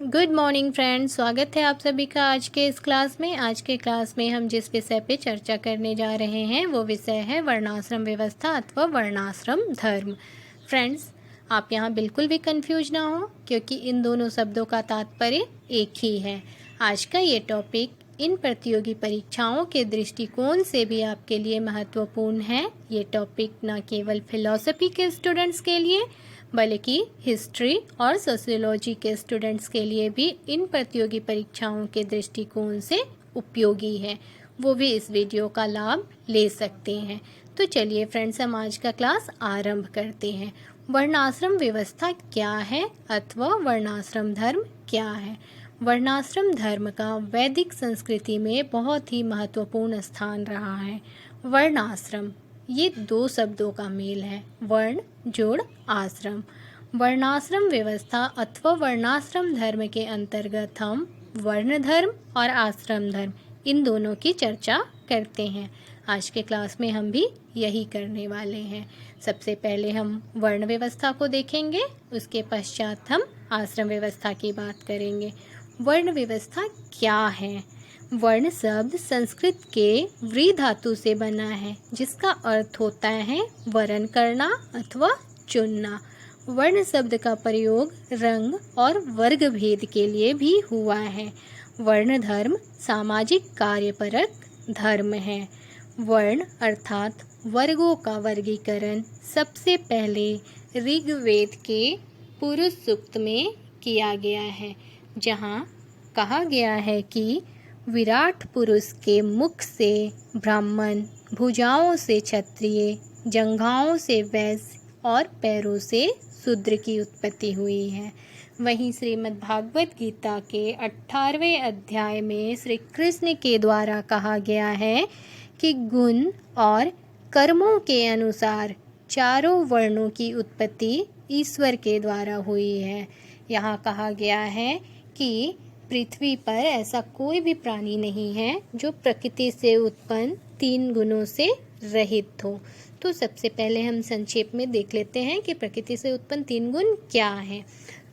Good morning friends, स्वागत है आप सभी का आज के इस क्लास में। आज के क्लास में हम जिस विषय पे चर्चा करने जा रहे हैं वो विषय है वर्णाश्रम व्यवस्था अथवा वर्णाश्रम धर्म। फ्रेंड्स, आप यहाँ बिल्कुल भी कंफ्यूज ना हो क्योंकि इन दोनों शब्दों का तात्पर्य एक ही है। आज का ये टॉपिक इन प्रतियोगी परीक्षाओं के दृष्टिकोण से भी आपके लिए महत्वपूर्ण है। ये टॉपिक न केवल फिलॉसफी के स्टूडेंट्स के लिए बल्कि हिस्ट्री और सोशियोलॉजी के स्टूडेंट्स के लिए भी इन प्रतियोगी परीक्षाओं के दृष्टिकोण से उपयोगी है। वो भी इस वीडियो का लाभ ले सकते हैं। तो चलिए फ्रेंड्स, हम आज का क्लास आरंभ करते हैं। वर्णाश्रम व्यवस्था क्या है अथवा वर्णाश्रम धर्म क्या है? वर्णाश्रम धर्म का वैदिक संस्कृति में बहुत ही महत्वपूर्ण स्थान रहा है। वर्णाश्रम ये दो शब्दों का मेल है, वर्ण जोड़ आश्रम। वर्णाश्रम व्यवस्था अथवा वर्णाश्रम धर्म के अंतर्गत हम वर्ण धर्म और आश्रम धर्म इन दोनों की चर्चा करते हैं। आज के क्लास में हम भी यही करने वाले हैं। सबसे पहले हम वर्ण व्यवस्था को देखेंगे, उसके पश्चात हम आश्रम व्यवस्था की बात करेंगे। वर्ण व्यवस्था क्या है? वर्ण शब्द संस्कृत के व्री धातु से बना है, जिसका अर्थ होता है वर्ण करना अथवा चुनना। वर्ण शब्द का प्रयोग रंग और वर्ग भेद के लिए भी हुआ है। वर्ण धर्म सामाजिक कार्यपरक धर्म है। वर्ण अर्थात वर्गों का वर्गीकरण सबसे पहले ऋग्वेद के पुरुष सूक्त में किया गया है, जहाँ कहा गया है कि विराट पुरुष के मुख से ब्राह्मण, भुजाओं से क्षत्रिय, जंघाओं से वैश्य और पैरों से शूद्र की उत्पत्ति हुई है। वहीं श्रीमद् भागवत गीता के 18वें अध्याय में श्री कृष्ण के द्वारा कहा गया है कि गुण और कर्मों के अनुसार चारों वर्णों की उत्पत्ति ईश्वर के द्वारा हुई है। यहाँ कहा गया है कि पृथ्वी पर ऐसा कोई भी प्राणी नहीं है जो प्रकृति से उत्पन्न 3 गुणों से रहित हो। तो सबसे पहले हम संक्षेप में देख लेते हैं कि प्रकृति से उत्पन्न 3 गुण क्या हैं।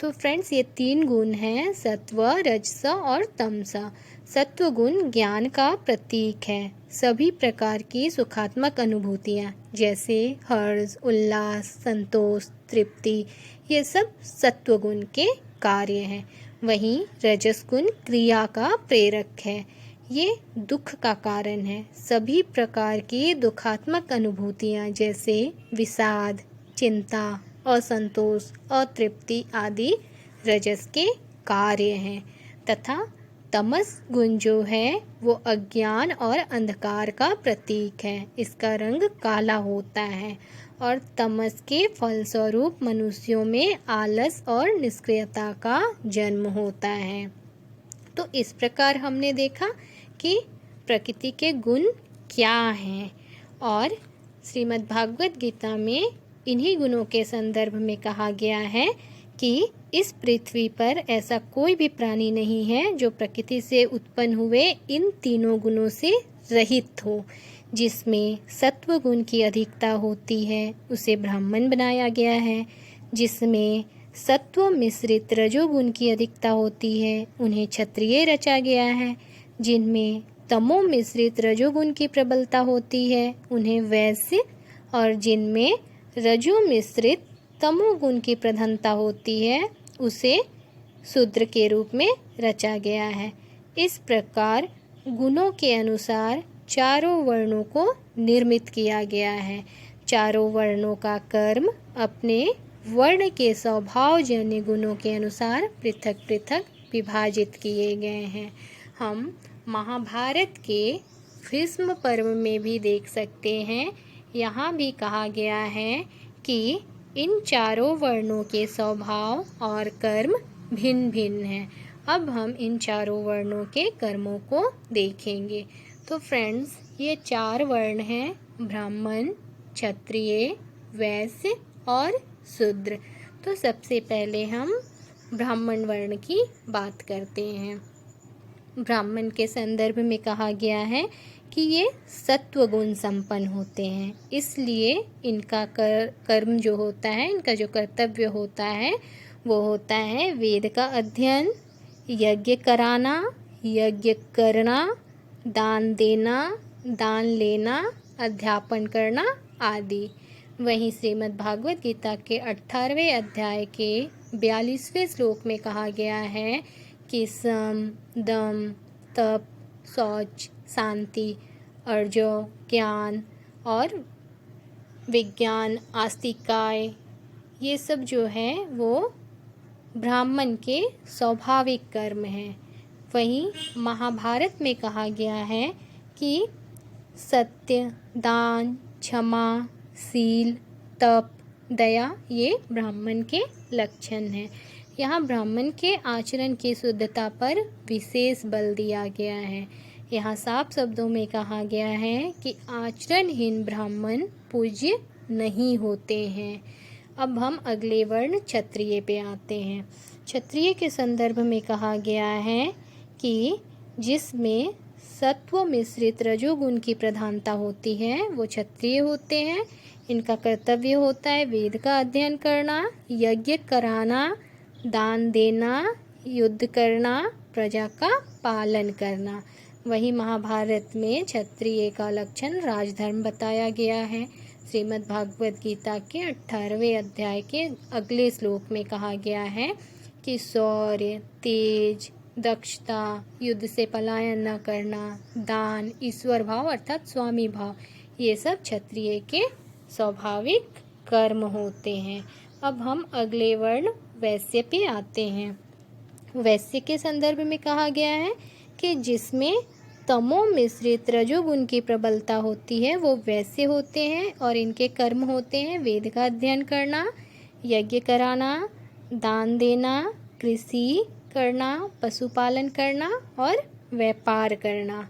तो फ्रेंड्स, ये 3 गुण हैं सत्व, रजस और तमस। सत्व गुण ज्ञान का प्रतीक है। सभी प्रकार की सुखात्मक अनुभूतियाँ जैसे हर्ष, उल्लास, संतोष, तृप्ति, ये सब सत्व गुण के कार्य हैं। वहीं रजस गुण क्रिया का प्रेरक है। ये दुख का कारण है। सभी प्रकार की दुखात्मक अनुभूतियाँ जैसे विषाद, चिंता, असंतोष, अतृप्ति आदि रजस के कार्य हैं। तथा तमस गुण जो है वो अज्ञान और अंधकार का प्रतीक है। इसका रंग काला होता है और तमस के फलस्वरूप मनुष्यों में आलस और निष्क्रियता का जन्म होता है। तो इस प्रकार हमने देखा कि प्रकृति के गुण क्या हैं और श्रीमद् भागवत गीता में इन्हीं गुणों के संदर्भ में कहा गया है कि इस पृथ्वी पर ऐसा कोई भी प्राणी नहीं है जो प्रकृति से उत्पन्न हुए इन तीनों गुणों से रहित हो। जिसमें सत्व गुण की अधिकता होती है उसे ब्राह्मण बनाया गया है। जिसमें सत्व मिश्रित रजोगुण की अधिकता होती है उन्हें क्षत्रिय रचा गया है। जिनमें तमो मिश्रित रजोगुण की प्रबलता होती है उन्हें वैश्य, और जिनमें रजो मिश्रित तमोगुण की प्रधानता होती है उसे शूद्र के रूप में रचा गया है। इस प्रकार गुणों के अनुसार चारों वर्णों को निर्मित किया गया है। चारों वर्णों का कर्म अपने वर्ण के स्वभावजन्य गुणों के अनुसार पृथक पृथक विभाजित किए गए हैं। हम महाभारत के भीष्म पर्व में भी देख सकते हैं। यहाँ भी कहा गया है कि इन चारों वर्णों के स्वभाव और कर्म भिन्न भिन्न हैं। अब हम इन चारों वर्णों के कर्मों को देखेंगे। तो फ्रेंड्स, ये 4 वर्ण हैं, ब्राह्मण, क्षत्रिय, वैश्य और शूद्र। तो सबसे पहले हम ब्राह्मण वर्ण की बात करते हैं। ब्राह्मण के संदर्भ में कहा गया है कि ये सत्व गुण संपन्न होते हैं, इसलिए इनका कर्म जो होता है, इनका जो कर्तव्य होता है वो होता है वेद का अध्ययन, यज्ञ कराना, यज्ञ करना, दान देना, दान लेना, अध्यापन करना आदि। वहीं श्रीमद् भागवत गीता के 18वें अध्याय के 42वें श्लोक में कहा गया है कि सम, दम, तप, शौच, शांति, अर्जो, ज्ञान और विज्ञान, आस्तिकाय, ये सब जो है वो ब्राह्मण के स्वाभाविक कर्म हैं। वहीं महाभारत में कहा गया है कि सत्य, दान, क्षमा, शील, तप, दया ये ब्राह्मण के लक्षण हैं। यहाँ ब्राह्मण के आचरण की शुद्धता पर विशेष बल दिया गया है। यहाँ साफ शब्दों में कहा गया है कि आचरणहीन ब्राह्मण पूज्य नहीं होते हैं। अब हम अगले वर्ण क्षत्रिय पे आते हैं। क्षत्रिय के संदर्भ में कहा गया है कि जिसमें सत्व मिश्रित रजोगुण की प्रधानता होती है वो क्षत्रिय होते हैं। इनका कर्तव्य होता है वेद का अध्ययन करना, यज्ञ कराना, दान देना, युद्ध करना, प्रजा का पालन करना। वही महाभारत में क्षत्रिय का लक्षण राजधर्म बताया गया है। श्रीमद् भागवत गीता के 18वें अध्याय के अगले श्लोक में कहा गया है कि शौर्य, तेज, दक्षता, युद्ध से पलायन न करना, दान, ईश्वर भाव अर्थात स्वामी भाव, ये सब क्षत्रिय के स्वाभाविक कर्म होते हैं। अब हम अगले वर्ण वैश्य पे आते हैं। वैश्य के संदर्भ में कहा गया है कि जिसमें तमो मिश्रित रजोगुण की प्रबलता होती है वो वैश्य होते हैं और इनके कर्म होते हैं वेद का अध्ययन करना, यज्ञ कराना, दान देना, कृषि करना, पशुपालन करना और व्यापार करना।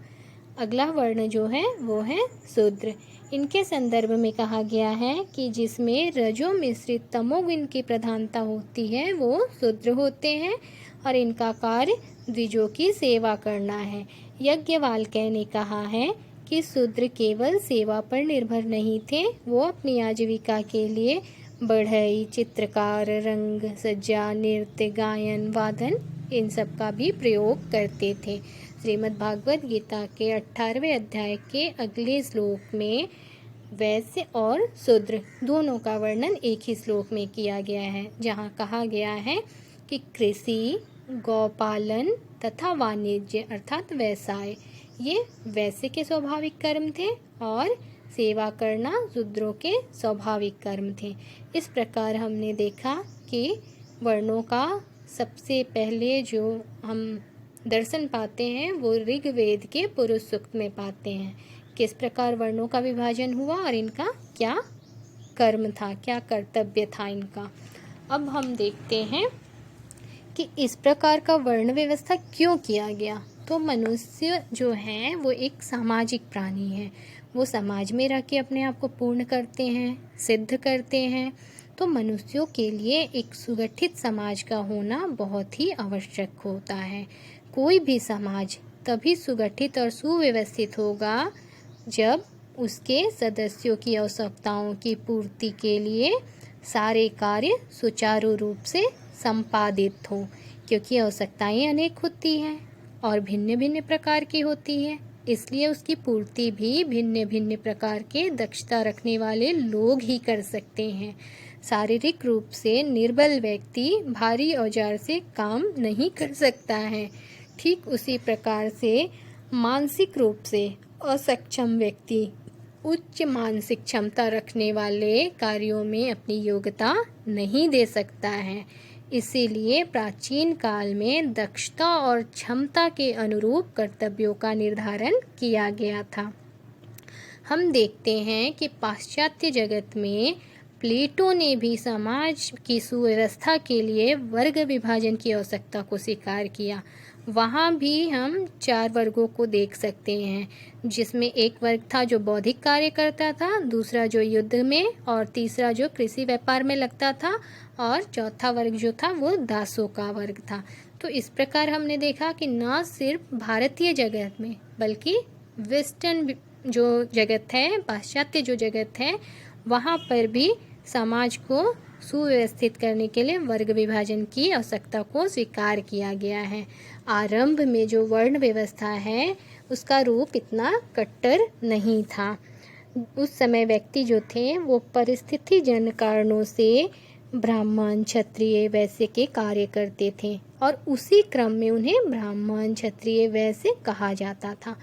अगला वर्ण जो है वो है शूद्र। इनके संदर्भ में कहा गया है कि जिसमें रजो मिश्रित तमोगुण की प्रधानता होती है वो शूद्र होते हैं और इनका कार्य द्विजों की सेवा करना है। यज्ञवल्क्य ने कहा है कि शूद्र केवल सेवा पर निर्भर नहीं थे, वो अपनी आजीविका के लिए बढ़ई, चित्रकार, रंग सज्जा, नृत्य, गायन, वादन इन सब का भी प्रयोग करते थे। श्रीमद् भागवत गीता के 18वें अध्याय के अगले श्लोक में वैश्य और शूद्र दोनों का वर्णन एक ही श्लोक में किया गया है, जहाँ कहा गया है कि कृषि, गौपालन तथा वाणिज्य अर्थात व्यवसाय ये वैश्य के स्वाभाविक कर्म थे और सेवा करना शूद्रों के स्वाभाविक कर्म थे। इस प्रकार हमने देखा कि वर्णों का सबसे पहले जो हम दर्शन पाते हैं वो ऋग्वेद के पुरुष सूक्त में पाते हैं। किस प्रकार वर्णों का विभाजन हुआ और इनका क्या कर्म था, क्या कर्तव्य था इनका। अब हम देखते हैं कि इस प्रकार का वर्ण व्यवस्था क्यों किया गया। तो मनुष्य जो है वो एक सामाजिक प्राणी है, वो समाज में रह के अपने आप को पूर्ण करते हैं, सिद्ध करते हैं। तो मनुष्यों के लिए एक सुगठित समाज का होना बहुत ही आवश्यक होता है। कोई भी समाज तभी सुगठित और सुव्यवस्थित होगा जब उसके सदस्यों की आवश्यकताओं की पूर्ति के लिए सारे कार्य सुचारू रूप से संपादित हो, क्योंकि आवश्यकताएं अनेक होती हैं और भिन्न भिन्न प्रकार की होती हैं, इसलिए उसकी पूर्ति भी भिन्न भिन्न प्रकार के दक्षता रखने वाले लोग ही कर सकते हैं। शारीरिक रूप से निर्बल व्यक्ति भारी औजार से काम नहीं कर सकता है। ठीक उसी प्रकार से मानसिक रूप से असक्षम व्यक्ति उच्च मानसिक क्षमता रखने वाले कार्यों में अपनी योग्यता नहीं दे सकता है। इसीलिए प्राचीन काल में दक्षता और क्षमता के अनुरूप कर्तव्यों का निर्धारण किया गया था। हम देखते हैं कि पाश्चात्य जगत में प्लेटो ने भी समाज की सुव्यवस्था के लिए वर्ग विभाजन की आवश्यकता को स्वीकार किया। वहाँ भी हम 4 वर्गों को देख सकते हैं, जिसमें एक वर्ग था जो बौद्धिक कार्य करता था, दूसरा जो युद्ध में, और तीसरा जो कृषि व्यापार में लगता था, और चौथा वर्ग जो था वो दासों का वर्ग था। तो इस प्रकार हमने देखा कि न सिर्फ भारतीय जगत में बल्कि वेस्टर्न जो जगत है, पाश्चात्य जो जगत है, वहाँ पर भी समाज को सुव्यवस्थित करने के लिए वर्ग विभाजन की आवश्यकता को स्वीकार किया गया है। आरंभ में जो वर्ण व्यवस्था है उसका रूप इतना कट्टर नहीं था। उस समय व्यक्ति जो थे वो परिस्थितिजन्य कारणों से ब्राह्मण, क्षत्रिय, वैश्य के कार्य करते थे और उसी क्रम में उन्हें ब्राह्मण, क्षत्रिय, वैश्य कहा जाता था।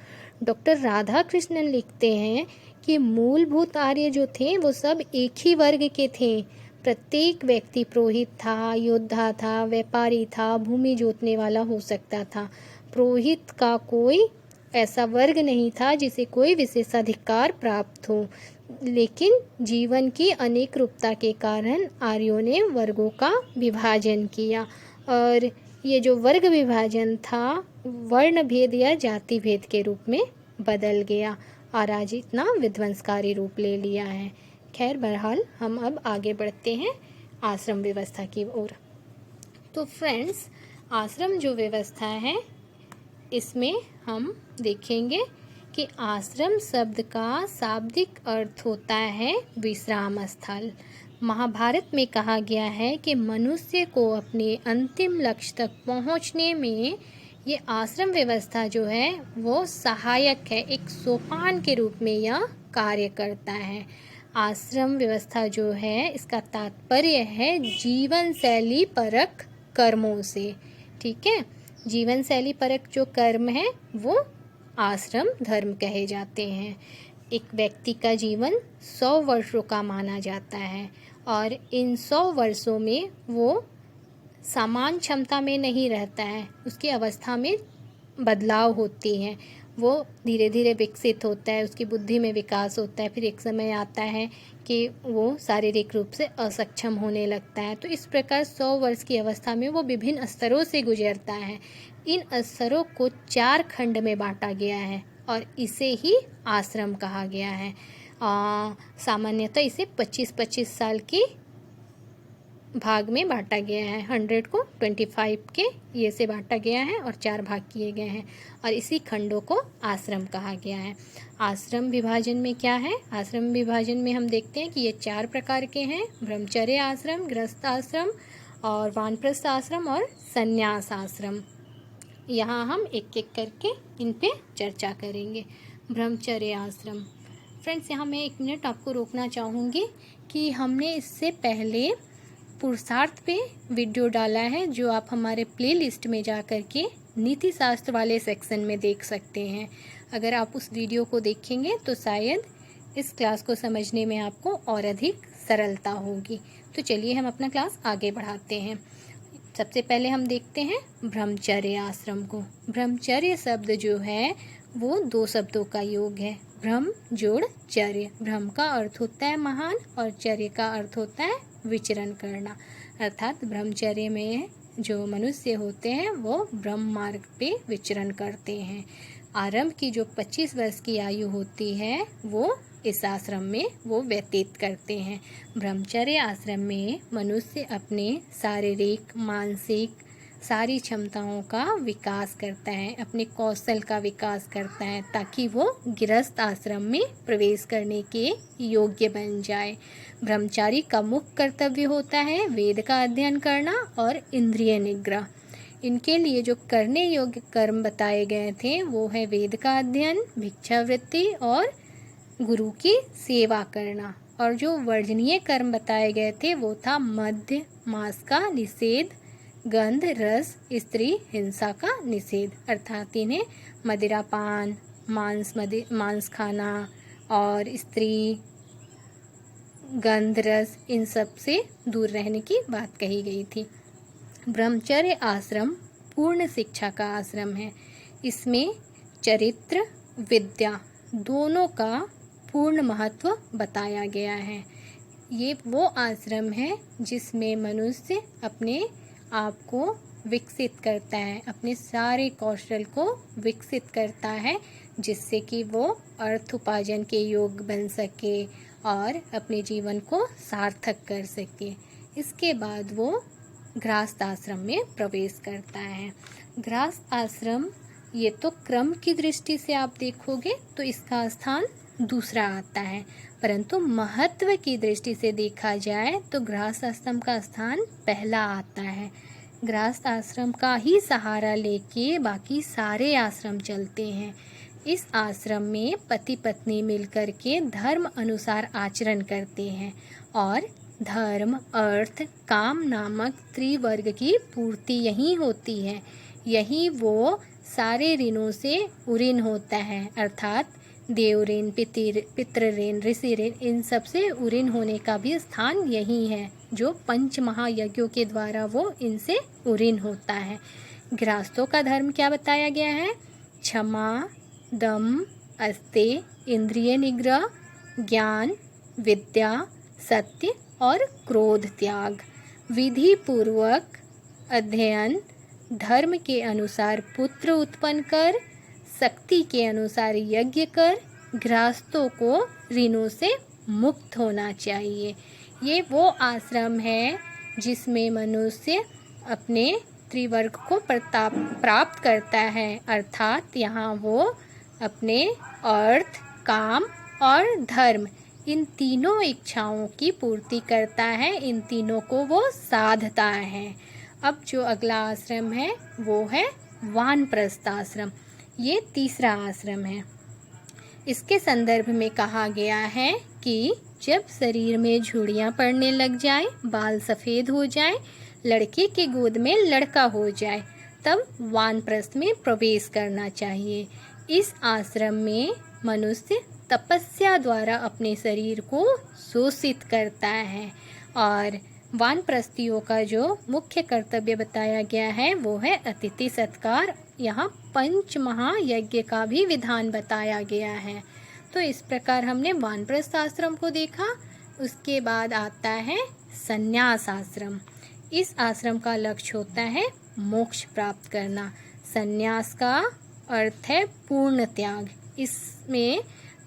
डॉक्टर राधा कृष्णन लिखते हैं कि मूलभूत आर्य जो थे वो सब एक ही वर्ग के थे। प्रत्येक व्यक्ति पुरोहित था, योद्धा था, व्यापारी था, भूमि जोतने वाला हो सकता था। पुरोहित का कोई ऐसा वर्ग नहीं था जिसे कोई विशेषाधिकार प्राप्त हो, लेकिन जीवन की अनेक रूपता के कारण आर्यों ने वर्गों का विभाजन किया और ये जो वर्ग विभाजन था वर्ण भेद या जाति भेद के रूप में बदल गया और आज इतना विध्वंसकारी रूप ले लिया है। खैर बहरहाल हम अब आगे बढ़ते हैं आश्रम व्यवस्था की ओर। तो फ्रेंड्स, आश्रम जो व्यवस्था है इसमें हम देखेंगे कि आश्रम शब्द का शाब्दिक अर्थ होता है विश्राम स्थल। महाभारत में कहा गया है कि मनुष्य को अपने अंतिम लक्ष्य तक पहुंचने में ये आश्रम व्यवस्था जो है वो सहायक है, एक सोपान के रूप में यह कार्य करता है। आश्रम व्यवस्था जो है इसका तात्पर्य है जीवन शैली परक कर्मों से। ठीक है, जीवन शैली परक जो कर्म है वो आश्रम धर्म कहे जाते हैं। एक व्यक्ति का जीवन 100 वर्षों का माना जाता है और इन 100 वर्षों में वो समान क्षमता में नहीं रहता है, उसकी अवस्था में बदलाव होती है, वो धीरे धीरे विकसित होता है, उसकी बुद्धि में विकास होता है, फिर एक समय आता है कि वो शारीरिक रूप से असक्षम होने लगता है। तो इस प्रकार 100 वर्ष की अवस्था में वो विभिन्न स्तरों से गुजरता है। इन स्तरों को 4 खंड में बांटा गया है और इसे ही आश्रम कहा गया है। सामान्यतः इसे 25-25 साल की भाग में बांटा गया है। 100 को 25 के ये से बांटा गया है और 4 भाग किए गए हैं और इसी खंडों को आश्रम कहा गया है। आश्रम विभाजन में क्या है? आश्रम विभाजन में हम देखते हैं कि ये 4 प्रकार के हैं: ब्रह्मचर्य आश्रम, गृहस्थ आश्रम और वानप्रस्थ आश्रम और संन्यास आश्रम। यहाँ हम एक एक करके इन पे चर्चा करेंगे। ब्रह्मचर्य आश्रम। फ्रेंड्स, यहाँ मैं 1 मिनट आपको रोकना चाहूँगी कि हमने इससे पहले पुरुषार्थ पे वीडियो डाला है जो आप हमारे प्लेलिस्ट में जा कर के नीति शास्त्र वाले सेक्शन में देख सकते हैं। अगर आप उस वीडियो को देखेंगे तो शायद इस क्लास को समझने में आपको और अधिक सरलता होगी। तो चलिए हम अपना क्लास आगे बढ़ाते हैं। सबसे पहले हम देखते हैं ब्रह्मचर्य आश्रम को। ब्रह्मचर्य शब्द जो है वो 2 शब्दों का योग है, ब्रह्म जोड़ चर्य। ब्रह्म का अर्थ होता है महान और चर्य का अर्थ होता है विचरण करना। अर्थात ब्रह्मचर्य में जो मनुष्य होते हैं वो ब्रह्म मार्ग पे विचरण करते हैं। आरंभ की जो 25 वर्ष की आयु होती है वो इस आश्रम में वो व्यतीत करते हैं। ब्रह्मचर्य आश्रम में मनुष्य अपने शारीरिक, मानसिक सारी क्षमताओं का विकास करता है, अपने कौशल का विकास करता है ताकि वो गृहस्थ आश्रम में प्रवेश करने के योग्य बन जाए। ब्रह्मचारी का मुख्य कर्तव्य होता है वेद का अध्ययन करना और इंद्रिय निग्रह। इनके लिए जो करने योग्य कर्म बताए गए थे वो है वेद का अध्ययन, भिक्षावृत्ति और गुरु की सेवा करना। और जो वर्जनीय कर्म बताए गए थे वो था मद्य, मांस का निषेध, गंध, रस, स्त्री हिंसा का निषेध। अर्थात इन्हें मदिरापान, मांस खाना और स्त्री, गंध, रस इन सब से दूर रहने की बात कही गई थी। ब्रह्मचर्य आश्रम पूर्ण शिक्षा का आश्रम है। इसमें चरित्र, विद्या दोनों का पूर्ण महत्व बताया गया है। ये वो आश्रम है जिसमें मनुष्य अपने आप को विकसित करता है, अपने सारे कौशल को विकसित करता है जिससे कि वो अर्थ उपार्जन के योग्य बन सके और अपने जीवन को सार्थक कर सके। इसके बाद वो गृहस्थ आश्रम में प्रवेश करता है। गृहस्थ आश्रम ये तो क्रम की दृष्टि से आप देखोगे तो इसका स्थान दूसरा आता है। परंतु महत्व की दृष्टि से देखा जाए तो गृहस्थ आश्रम का स्थान पहला आता है। गृहस्थ आश्रम का ही सहारा लेके बाकी सारे आश्रम चलते हैं। इस आश्रम में पति पत्नी मिलकर के धर्म अनुसार आचरण करते हैं और धर्म, अर्थ, काम नामक त्रिवर्ग की पूर्ति यहीं होती है। यही वो सारे ऋणों से उऋण होता है, अर्थात देव ऋण, पितृ ऋण, ऋषि ऋण, इन सब से उऋण होने का भी स्थान यही है, जो पंच महायज्ञों के द्वारा वो इनसे उऋण होता है। गृहस्थों का धर्म क्या बताया गया है? क्षमा, दम, अस्तेय, इंद्रिय निग्रह, ज्ञान, विद्या, सत्य और क्रोध त्याग, विधि पूर्वक अध्ययन, धर्म के अनुसार पुत्र उत्पन्न कर, शक्ति के अनुसार यज्ञ कर, गृहस्थों को ऋणों से मुक्त होना चाहिए। ये वो आश्रम है जिसमें मनुष्य अपने त्रिवर्ग को प्राप्त करता है, अर्थात यहाँ वो अपने अर्थ, काम और धर्म, इन तीनों इच्छाओं की पूर्ति करता है, इन तीनों को वो साधता है। अब जो अगला आश्रम है वो है वानप्रस्थ आश्रम। ये तीसरा आश्रम है। इसके संदर्भ में कहा गया है कि जब शरीर में झुर्रियाँ पड़ने लग जाए, बाल सफ़ेद हो जाए, लड़के के गोद में लड़का हो जाए, तब वानप्रस्थ में प्रवेश करना चाहिए। इस आश्रम में मनुष्य तपस्या द्वारा अपने शरीर को शोषित करता है और वानप्रस्थियों का जो मुख्य कर्तव्य बताया गया है वो है अतिथि सत्कार। यहाँ पंच महायज्ञ का भी विधान बताया गया है। तो इस प्रकार हमने वानप्रस्थ आश्रम को देखा। उसके बाद आता है संन्यास आश्रम। इस आश्रम का लक्ष्य होता है मोक्ष प्राप्त करना। संन्यास का अर्थ है पूर्ण त्याग।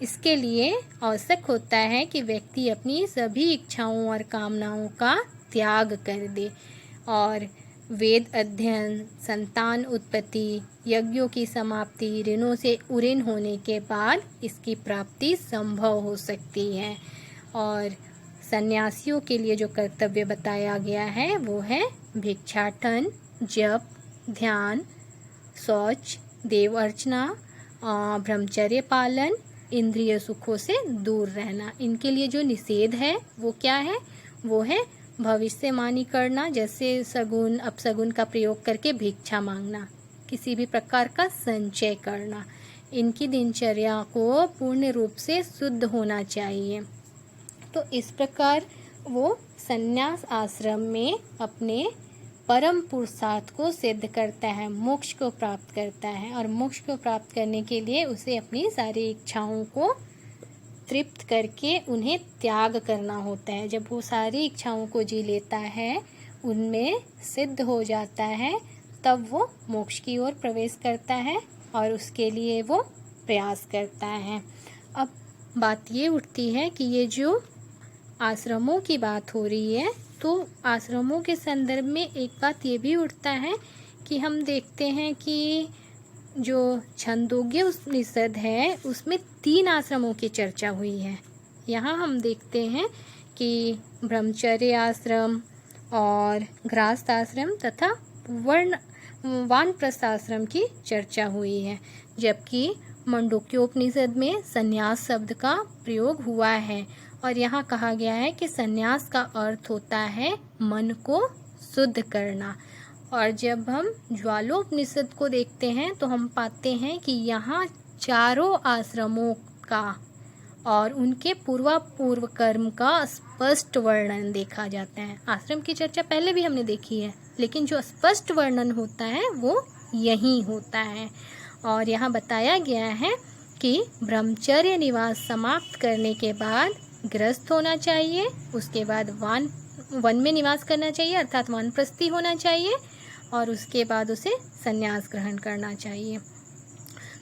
इसके लिए आवश्यक होता है कि व्यक्ति अपनी सभी इच्छाओं और कामनाओं का त्याग कर दे और वेद अध्ययन, संतान उत्पत्ति, यज्ञों की समाप्ति, ऋणों से उऋण होने के बाद इसकी प्राप्ति संभव हो सकती है। और सन्यासियों के लिए जो कर्तव्य बताया गया है वो है भिक्षाटन, जप, ध्यान, शौच, देव अर्चना, ब्रह्मचर्य पालन, इंद्रिय सुखों से दूर रहना। इनके लिए जो निषेध है वो क्या है? वो है भविष्यवाणी करना, जैसे सगुन अपसगुन का प्रयोग करके भिक्षा मांगना, किसी भी प्रकार का संचय करना। इनकी दिनचर्या को पूर्ण रूप से शुद्ध होना चाहिए। तो इस प्रकार वो संन्यास आश्रम में अपने परम पुरुषार्थ को सिद्ध करता है, मोक्ष को प्राप्त करता है। और मोक्ष को प्राप्त करने के लिए उसे अपनी सारी इच्छाओं को तृप्त करके उन्हें त्याग करना होता है। जब वो सारी इच्छाओं को जी लेता है, उनमें सिद्ध हो जाता है, तब वो मोक्ष की ओर प्रवेश करता है और उसके लिए वो प्रयास करता है। अब बात ये उठती है कि ये जो आश्रमों की बात हो रही है, तो आश्रमों के संदर्भ में एक बात ये भी उठता है कि हम देखते हैं कि जो छंदोग्य उपनिषद है उसमें 3 आश्रमों की चर्चा हुई है। यहाँ हम देखते हैं कि ब्रह्मचर्य आश्रम और गृहस्थ आश्रम तथा वानप्रस्थ आश्रम की चर्चा हुई है, जबकि मंडूक्योपनिषद में संन्यास शब्द का प्रयोग हुआ है। और यहाँ कहा गया है कि संन्यास का अर्थ होता है मन को शुद्ध करना। और जब हम ज्वालोपनिषद को देखते हैं तो हम पाते हैं कि यहाँ चारों आश्रमों का और उनके पूर्व कर्म का स्पष्ट वर्णन देखा जाता है। आश्रम की चर्चा पहले भी हमने देखी है, लेकिन जो स्पष्ट वर्णन होता है वो यहीं होता है। और यहाँ बताया गया है कि ब्रह्मचर्य निवास समाप्त करने के बाद गृहस्थ होना चाहिए, उसके बाद वन में निवास करना चाहिए अर्थात वानप्रस्थी होना चाहिए, और उसके बाद उसे संन्यास ग्रहण करना चाहिए।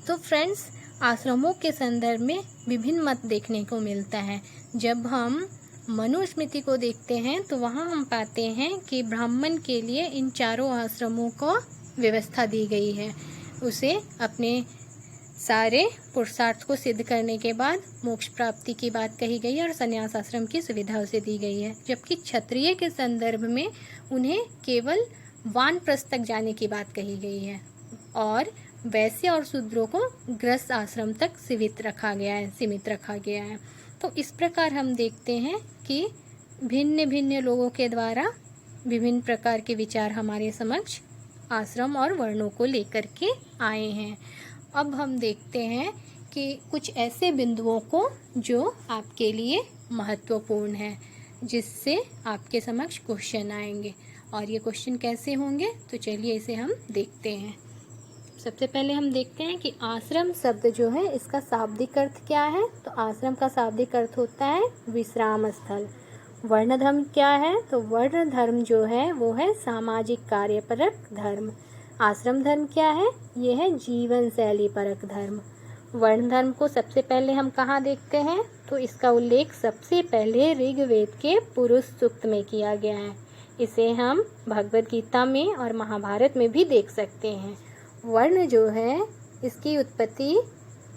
तो फ्रेंड्स, आश्रमों के संदर्भ में विभिन्न मत देखने को मिलता है। जब हम मनुस्मृति को देखते हैं तो वहाँ हम पाते हैं कि ब्राह्मण के लिए इन चारों आश्रमों को व्यवस्था दी गई है। उसे अपने सारे पुरुषार्थ को सिद्ध करने के बाद मोक्ष प्राप्ति की बात कही गई है और संन्यास आश्रम की सुविधा उसे दी गई है, जबकि क्षत्रिय के संदर्भ में उन्हें केवल वानप्रस्थ तक जाने की बात कही गई है और वैश्य और शूद्रों को गृहस्थ आश्रम तक सीमित रखा गया है। तो इस प्रकार हम देखते हैं कि भिन्न भिन्न लोगों के द्वारा विभिन्न प्रकार के विचार हमारे समक्ष आश्रम और वर्णों को लेकर के आए हैं। अब हम देखते हैं कि कुछ ऐसे बिंदुओं को जो आपके लिए महत्वपूर्ण है, जिससे आपके समक्ष क्वेश्चन आएंगे। और ये क्वेश्चन कैसे होंगे, तो चलिए इसे हम देखते हैं। सबसे पहले हम देखते हैं कि आश्रम शब्द जो है इसका शाब्दिक अर्थ क्या है। तो आश्रम का शाब्दिक अर्थ होता है विश्राम स्थल। वर्ण धर्म क्या है, तो वर्ण धर्म जो है वो है सामाजिक कार्यपरक धर्म। आश्रम धर्म क्या है, ये है जीवन शैली परक धर्म। वर्ण धर्म को सबसे पहले हम कहाँ देखते हैं, तो इसका उल्लेख सबसे पहले ऋग्वेद के पुरुष सूक्त में किया गया है। इसे हम भगवद गीता में और महाभारत में भी देख सकते हैं। वर्ण जो है इसकी उत्पत्ति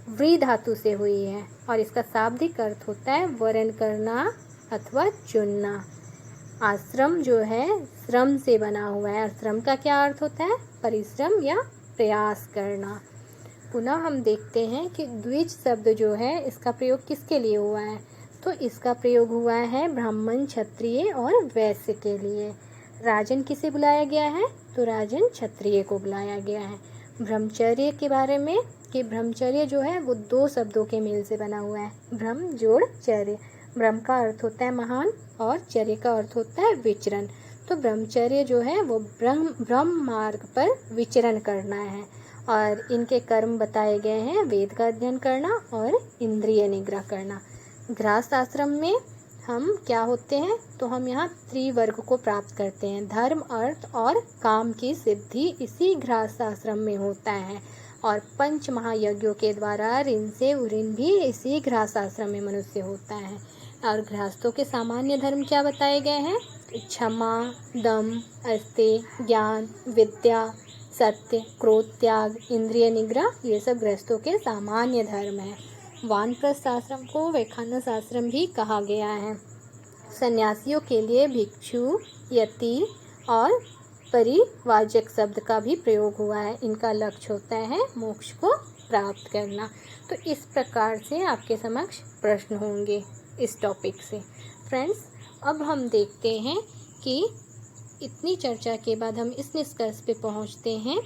व्री धातु से हुई है और इसका शाब्दिक अर्थ होता है वर्ण करना अथवा चुनना। आश्रम जो है श्रम से बना हुआ है और श्रम का क्या अर्थ होता है, परिश्रम या प्रयास करना। पुनः हम देखते हैं कि द्विज शब्द जो है इसका प्रयोग किसके लिए हुआ है, तो इसका प्रयोग हुआ है ब्राह्मण, क्षत्रिय और वैश्य के लिए। राजन किसे बुलाया गया है, तो राजन क्षत्रिय को बुलाया गया है। ब्रह्मचर्य के बारे में कि ब्रह्मचर्य जो है वो दो शब्दों के मेल से बना हुआ है, ब्रह्म जोड़ चर्य। ब्रह्म का अर्थ होता है महान और चर्य का अर्थ होता है विचरण। तो ब्रह्मचर्य जो है वो ब्रह्म मार्ग पर विचरण करना है और इनके कर्म बताए गए हैं वेद का अध्ययन करना और इंद्रिय निग्रह करना। गृहस्थ आश्रम में हम क्या होते हैं, तो हम यहाँ त्रिवर्ग को प्राप्त करते हैं। धर्म, अर्थ और काम की सिद्धि इसी गृहस्थ आश्रम में होता है और 5 महायज्ञों के द्वारा ऋण से उऋण भी इसी गृहस्थ आश्रम में मनुष्य होता है। और गृहस्थों के सामान्य धर्म क्या बताए गए हैं, क्षमा, दम, अस्तेय, ज्ञान, विद्या, सत्य, क्रोध, त्याग, इंद्रिय निग्रह, ये सब गृहस्थों के सामान्य धर्म है। वानप्रस्थ आश्रम को वैखानस आश्रम भी कहा गया है। सन्यासियों के लिए भिक्षु, यति और परिवाजक शब्द का भी प्रयोग हुआ है। इनका लक्ष्य होता है मोक्ष को प्राप्त करना। तो इस प्रकार से आपके समक्ष प्रश्न होंगे इस टॉपिक से। फ्रेंड्स, अब हम देखते हैं कि इतनी चर्चा के बाद हम इस निष्कर्ष पे पहुंचते हैं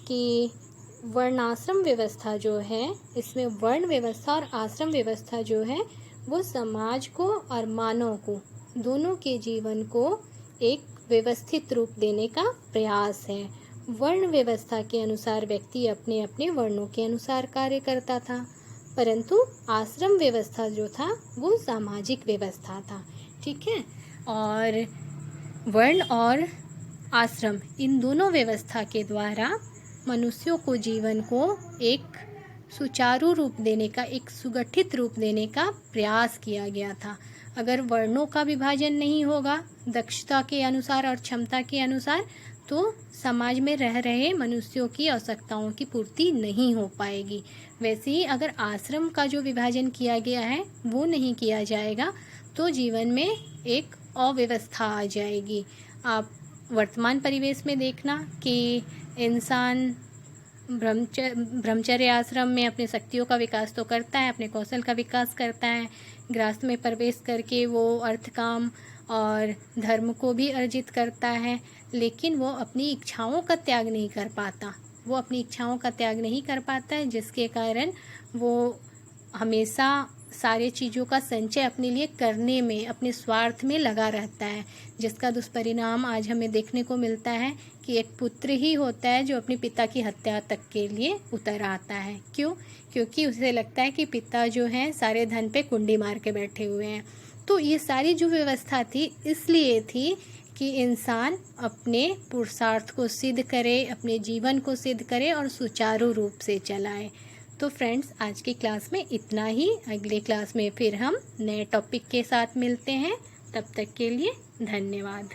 कि वर्णाश्रम व्यवस्था जो है, इसमें वर्ण व्यवस्था और आश्रम व्यवस्था जो है वो समाज को और मानव को दोनों के जीवन को एक व्यवस्थित रूप देने का प्रयास है। वर्ण व्यवस्था के अनुसार व्यक्ति अपने अपने वर्णों के अनुसार कार्य करता था, परंतु आश्रम व्यवस्था जो था वो सामाजिक व्यवस्था था। ठीक है, और वर्ण और आश्रम इन दोनों व्यवस्था के द्वारा मनुष्यों को जीवन को एक सुचारू रूप देने का, एक सुगठित रूप देने का प्रयास किया गया था। अगर वर्णों का विभाजन नहीं होगा दक्षता के अनुसार और क्षमता के अनुसार, तो समाज में रह रहे मनुष्यों की आवश्यकताओं की पूर्ति नहीं हो पाएगी। वैसे ही अगर आश्रम का जो विभाजन किया गया है वो नहीं किया जाएगा तो जीवन में एक अव्यवस्था आ जाएगी। आप वर्तमान परिवेश में देखना कि इंसान ब्रह्मचर्य आश्रम में अपनी शक्तियों का विकास तो करता है, अपने कौशल का विकास करता है, गृहस्थ में प्रवेश करके वो अर्थ, काम और धर्म को भी अर्जित करता है, लेकिन वो अपनी इच्छाओं का त्याग नहीं कर पाता। वो अपनी इच्छाओं का त्याग नहीं कर पाता है, जिसके कारण वो हमेशा सारे चीज़ों का संचय अपने लिए करने में, अपने स्वार्थ में लगा रहता है, जिसका दुष्परिणाम आज हमें देखने को मिलता है कि एक पुत्र ही होता है जो अपने पिता की हत्या तक के लिए उतर आता है। क्यों? क्योंकि उसे लगता है कि पिता जो हैं सारे धन पे कुंडी मार के बैठे हुए हैं। तो ये सारी जो व्यवस्था थी इसलिए थी कि इंसान अपने पुरुषार्थ को सिद्ध करे, अपने जीवन को सिद्ध करे और सुचारू रूप से चलाए। तो फ्रेंड्स, आज की क्लास में इतना ही। अगले क्लास में फिर हम नए टॉपिक के साथ मिलते हैं। तब तक के लिए धन्यवाद।